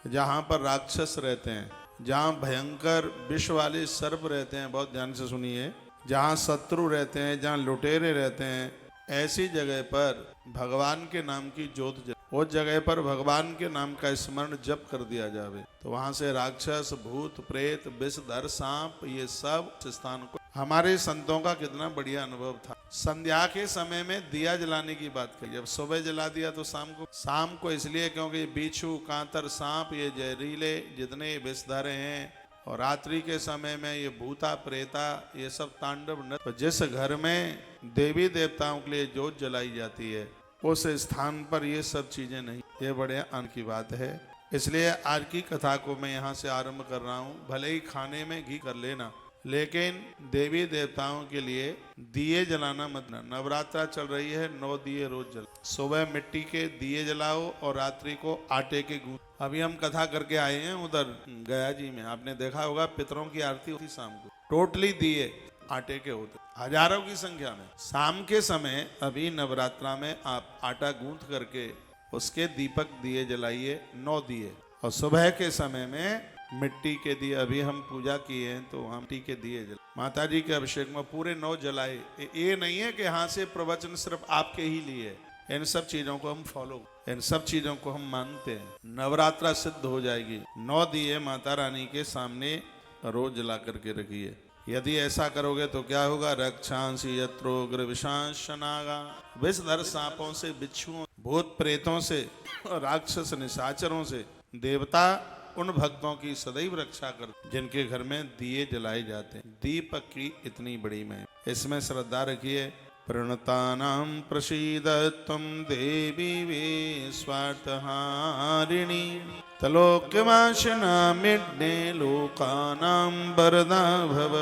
जहाँ पर राक्षस रहते हैं, जहाँ भयंकर विष वाले सर्प रहते हैं, बहुत ध्यान से सुनिए, जहाँ शत्रु रहते हैं, जहाँ लुटेरे रहते हैं, ऐसी जगह पर भगवान के नाम की ज्योत जले, उस जगह पर भगवान के नाम का स्मरण जप कर दिया जावे तो वहां से राक्षस, भूत, प्रेत, विषधर, सांप, ये सब स्थान को। हमारे संतों का कितना बढ़िया अनुभव था। संध्या के समय में दिया जलाने की बात करिए। अब सुबह जला दिया तो शाम को इसलिए क्योंकि बिच्छू, कांतर, सांप, ये जहरीले जितने विषधर हैं, और रात्रि के समय में ये भूता, प्रेता, ये सब तांडव न। तो जिस घर में देवी देवताओं के लिए ज्योत जलाई जाती है उस स्थान पर ये सब चीजें नहीं। ये बड़े आनंद की बात है। इसलिए आज की कथा को मैं यहाँ से आरंभ कर रहा हूँ। भले ही खाने में घी कर लेना, लेकिन देवी देवताओं के लिए दिए जलाना मत। नवरात्रा चल रही है, 9 दिए रोज जल। सुबह मिट्टी के दिए जलाओ और रात्रि को आटे के गूंद। अभी हम कथा करके आए हैं उधर गया जी में, आपने देखा होगा पितरों की आरती होती शाम को। टोटली दिए आटे के होते, हजारों की संख्या में। शाम के समय अभी नवरात्रा में आप आटा गूंथ करके उसके दीपक दिए जलाइए, 9 दिए। और सुबह के समय में मिट्टी के दिए, अभी हम पूजा किए हैं तो हम मिट्टी के दिए जला, माता जी के अभिषेक में पूरे 9 जलाए। ये नहीं है कि यहाँ से प्रवचन सिर्फ आपके ही लिए, इन सब चीजों को हम फॉलो, इन सब चीजों को हम मानते हैं। नवरात्रा सिद्ध हो जाएगी। 9 दिए माता रानी के सामने रोज जला करके रखिए। यदि ऐसा करोगे तो क्या होगा? रक्षांसी यत्रोग्र विशांशनागा, विषधर सांपों से, बिच्छुओं, भूत प्रेतों से, राक्षस निशाचरों से देवता उन भक्तों की सदैव रक्षा करते जिनके घर में दिए जलाए जाते हैं। दीपक की इतनी बड़ी महिमा, इसमें श्रद्धा रखिए। प्रणतानां प्रसीद त्वं देवी विश्वार्थहारिणी, त्रिलोक्यवासिनामिड्ने लोकानां वरदा भव।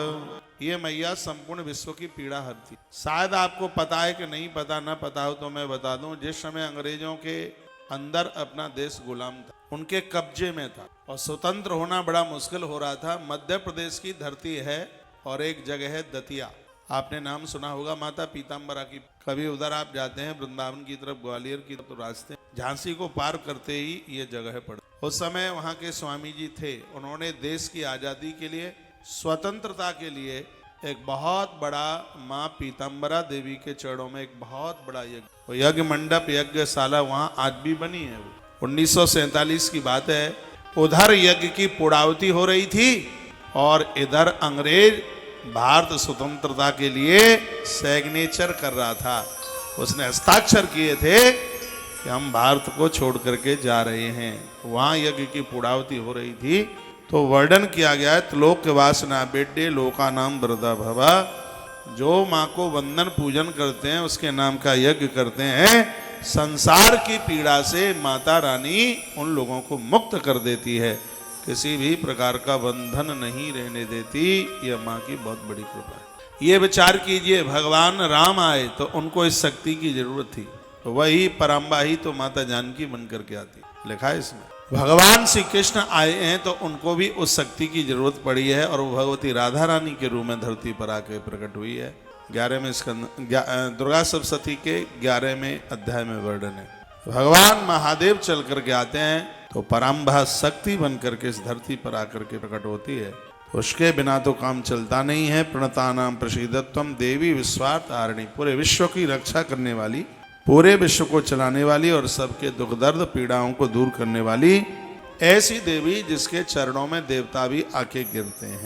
ये मैया संपूर्ण विश्व की पीड़ा हरती। शायद आपको पता है कि नहीं पता, ना पता हो तो मैं बता दूं। जिस समय अंग्रेजों के अंदर अपना देश गुलाम था, उनके कब्जे में था और स्वतंत्र होना बड़ा मुश्किल हो रहा था। मध्य प्रदेश की धरती है और एक जगह है दतिया, आपने नाम सुना होगा माता पीताम्बरा की। कभी उधर आप जाते हैं वृंदावन की तरफ, ग्वालियर की तरफ, तो रास्ते झांसी को पार करते ही ये जगह पड़ी। उस समय वहाँ के स्वामी जी थे, उन्होंने देश की आज़ादी के लिए, स्वतंत्रता के लिए एक बहुत बड़ा माँ पीताम्बरा देवी के चरणों में एक बहुत बड़ा यज्ञ, यज्ञ मंडप, यज्ञशाला वहाँ आज भी बनी है। 1947 की बात है। उधर यज्ञ की पूर्णाहुति हो रही थी और इधर अंग्रेज भारत स्वतंत्रता के लिए सिग्नेचर कर रहा था। उसने हस्ताक्षर किए थे कि हम भारत को छोड़ करके जा रहे हैं। वहाँ यज्ञ की पूर्णाहुति हो रही थी तो वर्णन किया गया है, त्रिलोक्यवासिना बेड्डे लोकानां वरदा भवा। जो माँ को वंदन पूजन करते हैं, उसके नाम का यज्ञ करते हैं, संसार की पीड़ा से माता रानी उन लोगों को मुक्त कर देती है, किसी भी प्रकार का बंधन नहीं रहने देती। यह माँ की बहुत बड़ी कृपा है। ये विचार कीजिए, भगवान राम आए तो उनको इस शक्ति की जरूरत थी, तो वही पराम्बा ही तो माता जानकी बन करके आती। लिखा है इसमें, भगवान श्री कृष्ण आए हैं तो उनको भी उस शक्ति की जरूरत पड़ी है और वो भगवती राधा रानी के रूप में धरती पर आके प्रकट हुई है। 11वें स्कंद, दुर्गा सप्तशती के 11वें अध्याय में वर्णन है। भगवान महादेव चल करके आते हैं तो पराम्बा शक्ति बन करके इस धरती पर आकर के प्रकट होती है। उसके बिना तो काम चलता नहीं है। प्रणतानां प्रसीदत्वं देवी विश्वार्थहारिणी, पूरे विश्व की रक्षा करने वाली, पूरे विश्व को चलाने वाली और सबके दुख दर्द पीड़ाओं को दूर करने वाली ऐसी देवी जिसके चरणों में देवता भी आके गिरते हैं।